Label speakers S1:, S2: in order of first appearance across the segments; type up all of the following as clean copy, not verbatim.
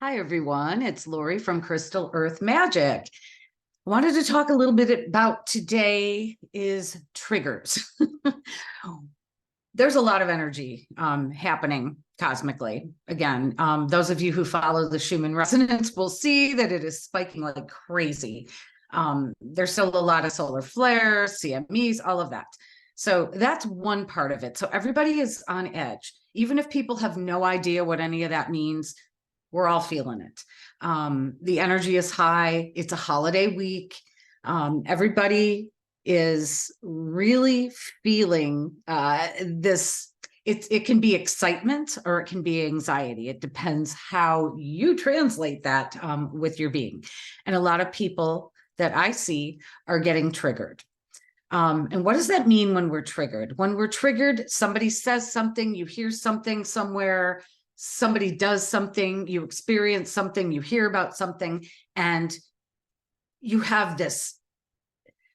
S1: Hi, everyone. It's Lori from Crystal Earth Magic. I wanted to talk a little bit about today is triggers. There's a lot of energy happening cosmically. Again, those of you who follow the Schumann resonance will see that it is spiking like crazy. There's still a lot of solar flares, CMEs, all of that. So that's one part of it. So everybody is on edge. Even if people have no idea what any of that means, we're all feeling it. The energy is high. It's a holiday week. Everybody is really feeling this. It can be excitement or it can be anxiety. It depends how you translate that with your being. And a lot of people that I see are getting triggered. And what does that mean when we're triggered? When we're triggered, somebody says something, you hear something somewhere, somebody does something, you experience something, you hear about something, and you have this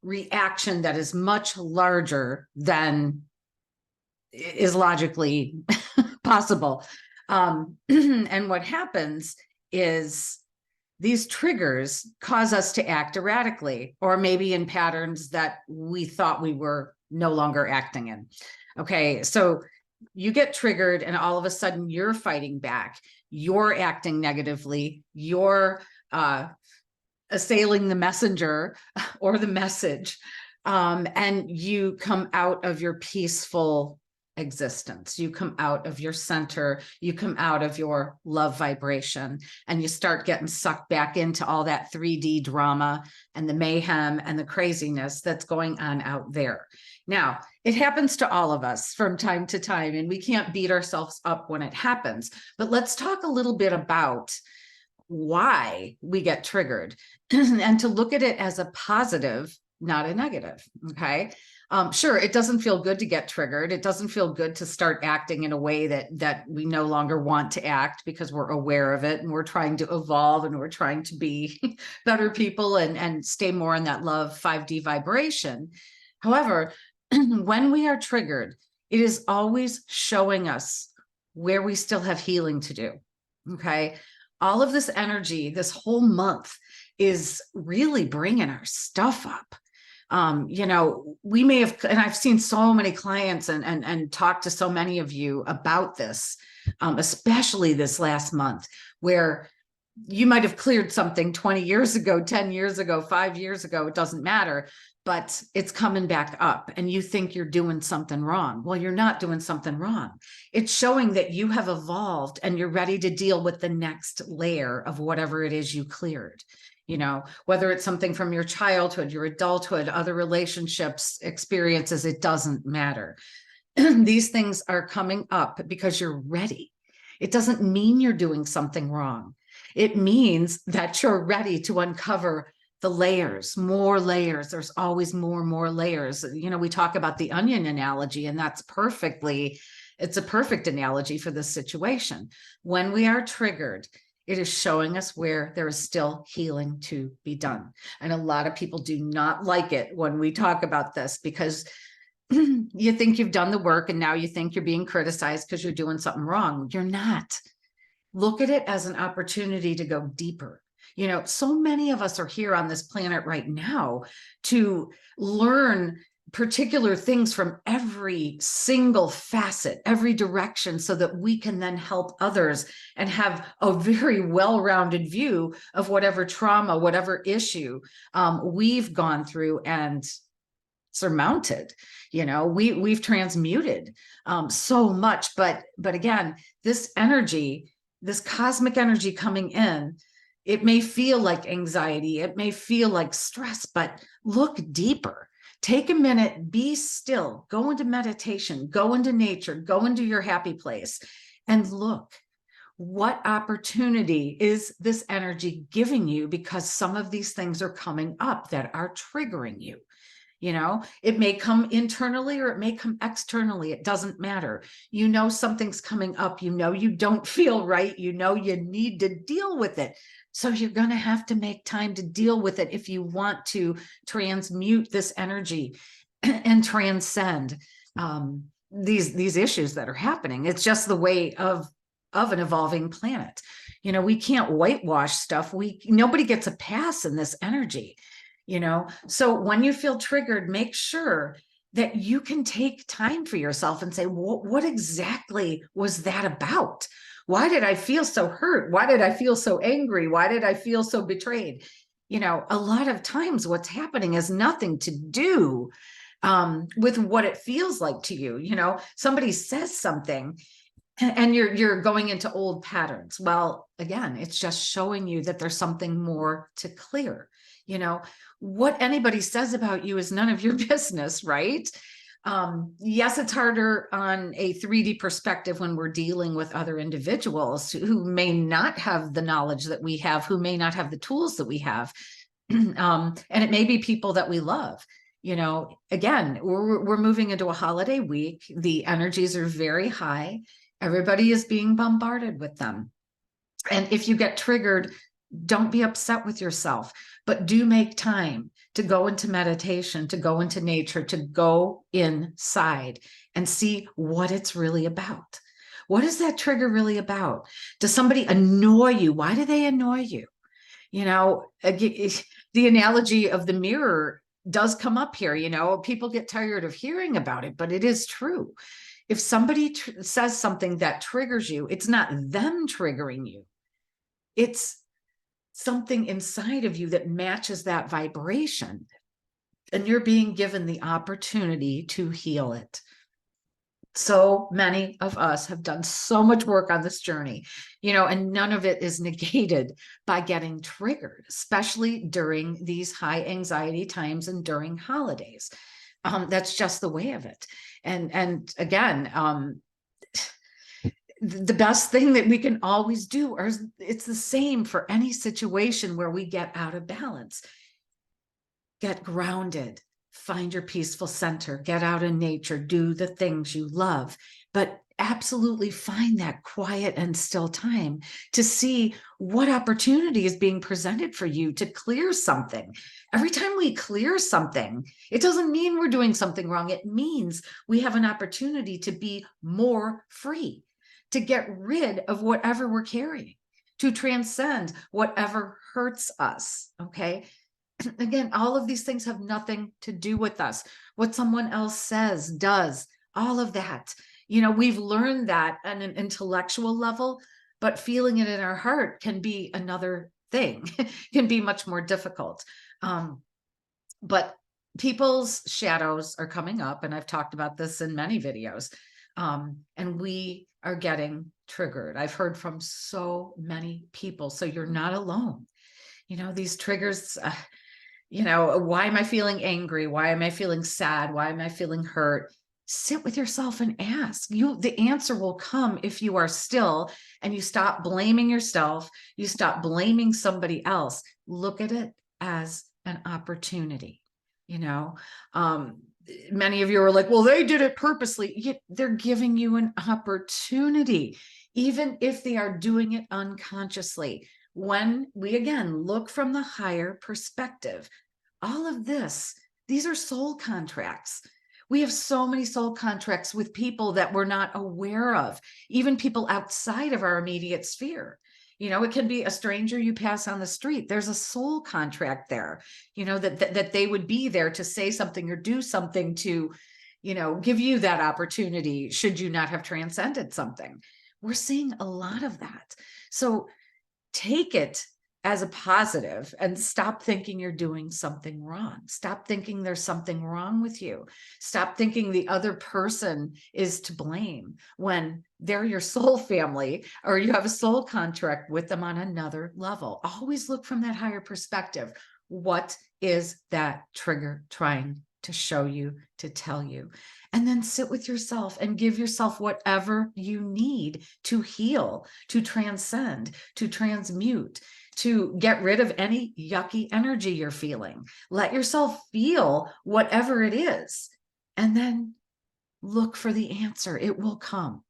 S1: reaction that is much larger than is logically possible. And what happens is these triggers cause us to act erratically, or maybe in patterns that we thought we were no longer acting in. Okay, so you get triggered and all of a sudden you're fighting back. You're acting negatively. You're assailing the messenger or the message. And you come out of your peaceful existence. You come out of your center. You come out of your love vibration and you start getting sucked back into all that 3D drama and the mayhem and the craziness that's going on out there. Now, it happens to all of us from time to time, and we can't beat ourselves up when it happens. But let's talk a little bit about why we get triggered and to look at it as a positive, not a negative. Okay. Sure, it doesn't feel good to get triggered. It doesn't feel good to start acting in a way that we no longer want to act because we're aware of it and we're trying to evolve and we're trying to be better people and stay more in that love 5D vibration. However, when we are triggered, it is always showing us where we still have healing to do. Okay. All of this energy, this whole month is really bringing our stuff up. We may have, and I've seen so many clients and talked to so many of you about this, especially this last month, where you might have cleared something 20 years ago, 10 years ago, 5 years ago, it doesn't matter, but it's coming back up and you think you're doing something wrong. Well, you're not doing something wrong. It's showing that you have evolved and you're ready to deal with the next layer of whatever it is you cleared. Whether it's something from your childhood, your adulthood, other relationships, experiences, it doesn't matter. These things are coming up because you're ready. It doesn't mean you're doing something wrong. It means that you're ready to uncover the layers, more layers. There's always more and more layers. We talk about the onion analogy, and it's a perfect analogy for this situation. When we are triggered, it is showing us where there is still healing to be done. And a lot of people do not like it when we talk about this because you think you've done the work and now you think you're being criticized because you're doing something wrong. You're not. Look at it as an opportunity to go deeper. So many of us are here on this planet right now to learn particular things from every single facet, every direction, so that we can then help others and have a very well-rounded view of whatever trauma, whatever issue we've gone through and surmounted. We've transmuted so much, but again, this energy, this cosmic energy coming in, it may feel like anxiety, it may feel like stress, but look deeper. Take a minute, be still, go into meditation, go into nature, go into your happy place, and look. What opportunity is this energy giving you? Because some of these things are coming up that are triggering you. It may come internally or it may come externally. It doesn't matter. Something's coming up. You don't feel right. You need to deal with it. So you're going to have to make time to deal with it if you want to transmute this energy and transcend these issues that are happening. It's just the way of of an evolving planet. You know, we can't whitewash stuff. Nobody gets a pass in this energy, you know? So when you feel triggered, make sure that you can take time for yourself and say, what exactly was that about? Why did I feel so hurt? Why did I feel so angry? Why did I feel so betrayed? You know, a lot of times what's happening has nothing to do with what it feels like to you. You know, somebody says something and you're going into old patterns. Well, again, it's just showing you that there's something more to clear. You know, what anybody says about you is none of your business, right? Yes, it's harder on a 3D perspective when we're dealing with other individuals who may not have the knowledge that we have, who may not have the tools that we have. And it may be people that we love. You know, again, we're moving into a holiday week. The energies are very high. Everybody is being bombarded with them. And if you get triggered, don't be upset with yourself, but do make time to go into meditation, to go into nature, to go inside and see what it's really about. What is that trigger really about? Does somebody annoy you? Why do they annoy you? You know, the analogy of the mirror does come up here. You know, people get tired of hearing about it, but it is true. If somebody says something that triggers you, it's not them triggering you. It's something inside of you that matches that vibration. And you're being given the opportunity to heal it. So many of us have done so much work on this journey, you know, and none of it is negated by getting triggered, especially during these high anxiety times and during holidays. That's just the way of it. And again, the best thing that we can always do, or it's the same for any situation where we get out of balance. Get grounded, find your peaceful center, get out in nature, do the things you love, but absolutely find that quiet and still time to see what opportunity is being presented for you to clear something. Every time we clear something, it doesn't mean we're doing something wrong. It means we have an opportunity to be more free, to get rid of whatever we're carrying, to transcend whatever hurts us, okay? Again, all of these things have nothing to do with us. What someone else says, does, all of that. You know, we've learned that on an intellectual level, but feeling it in our heart can be another thing, can be much more difficult. But people's shadows are coming up, and I've talked about this in many videos, and we are getting triggered. I've heard from so many people, so you're not alone. You know, these triggers, you know, why am I feeling angry? Why am I feeling sad? Why am I feeling hurt? Sit with yourself and ask. The answer will come if you are still and you stop blaming yourself. You stop blaming somebody else. Look at it as an opportunity. You know, many of you are like, well, they did it purposely. They're giving you an opportunity, even if they are doing it unconsciously. When we, again, look from the higher perspective, all of this, these are soul contracts. We have so many soul contracts with people that we're not aware of, even people outside of our immediate sphere. You know, it can be a stranger you pass on the street. There's a soul contract there, you know, that they would be there to say something or do something to, you know, give you that opportunity should you not have transcended something. We're seeing a lot of that. So take it as a positive and stop thinking you're doing something wrong. Stop thinking there's something wrong with you. Stop thinking the other person is to blame when they're your soul family or you have a soul contract with them on another level. Always look from that higher perspective. What is that trigger trying to show you, to tell you? And then sit with yourself and give yourself whatever you need to heal, to transcend, to transmute, to get rid of any yucky energy you're feeling. Let yourself feel whatever it is, and then look for the answer. It will come.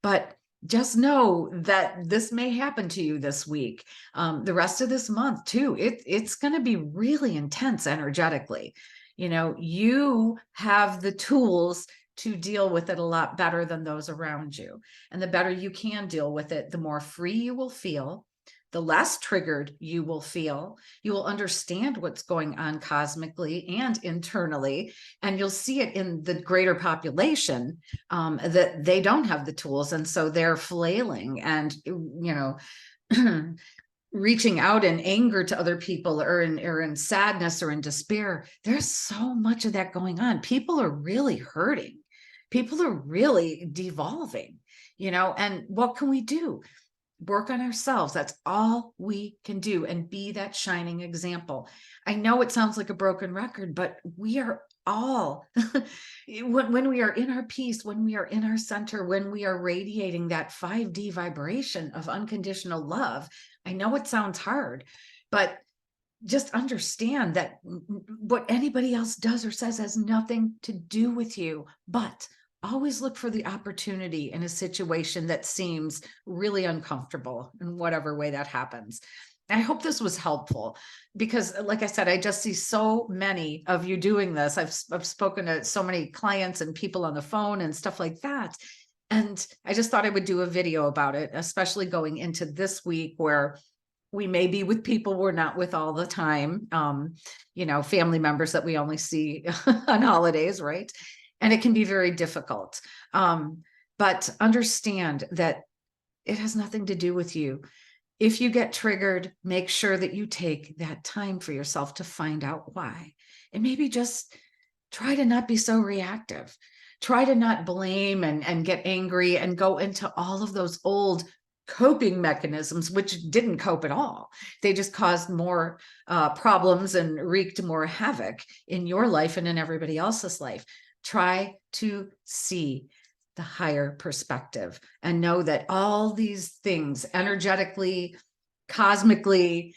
S1: But just know that this may happen to you this week, the rest of this month too. It's going to be really intense energetically. You know, you have the tools to deal with it a lot better than those around you. And the better you can deal with it, the more free you will feel, the less triggered you will feel. You will understand what's going on cosmically and internally, and you'll see it in the greater population, that they don't have the tools, and so they're flailing and, reaching out in anger to other people, or in sadness or in despair. There's so much of that going on. People are really hurting. People are really devolving, and what can we do? Work on ourselves. That's all we can do, and be that shining example. I know it sounds like a broken record, but we are all, when we are in our peace, when we are in our center, when we are radiating that 5D vibration of unconditional love. I know it sounds hard, but just understand that what anybody else does or says has nothing to do with you. But always look for the opportunity in a situation that seems really uncomfortable, in whatever way that happens. I hope this was helpful, because like I said, I just see so many of you doing this. I've spoken to so many clients and people on the phone and stuff like that. And I just thought I would do a video about it, especially going into this week where we may be with people we're not with all the time. Family members that we only see on holidays, right? And it can be very difficult. But understand that it has nothing to do with you. If you get triggered, make sure that you take that time for yourself to find out why. And maybe just try to not be so reactive. Try to not blame and get angry and go into all of those old coping mechanisms, which didn't cope at all. They just caused more problems and wreaked more havoc in your life and in everybody else's life. Try to see the higher perspective and know that all these things, energetically, cosmically,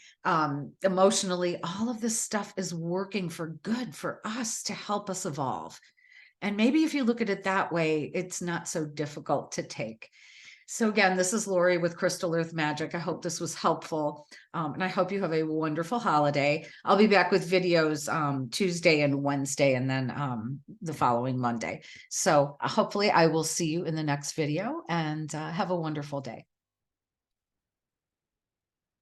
S1: emotionally, all of this stuff is working for good for us, to help us evolve. And maybe if you look at it that way, it's not so difficult to take. So again, this is Lori with Crystal Earth Magic. I hope this was helpful. And I hope you have a wonderful holiday. I'll be back with videos Tuesday and Wednesday, and then the following Monday. So hopefully I will see you in the next video, and have a wonderful day.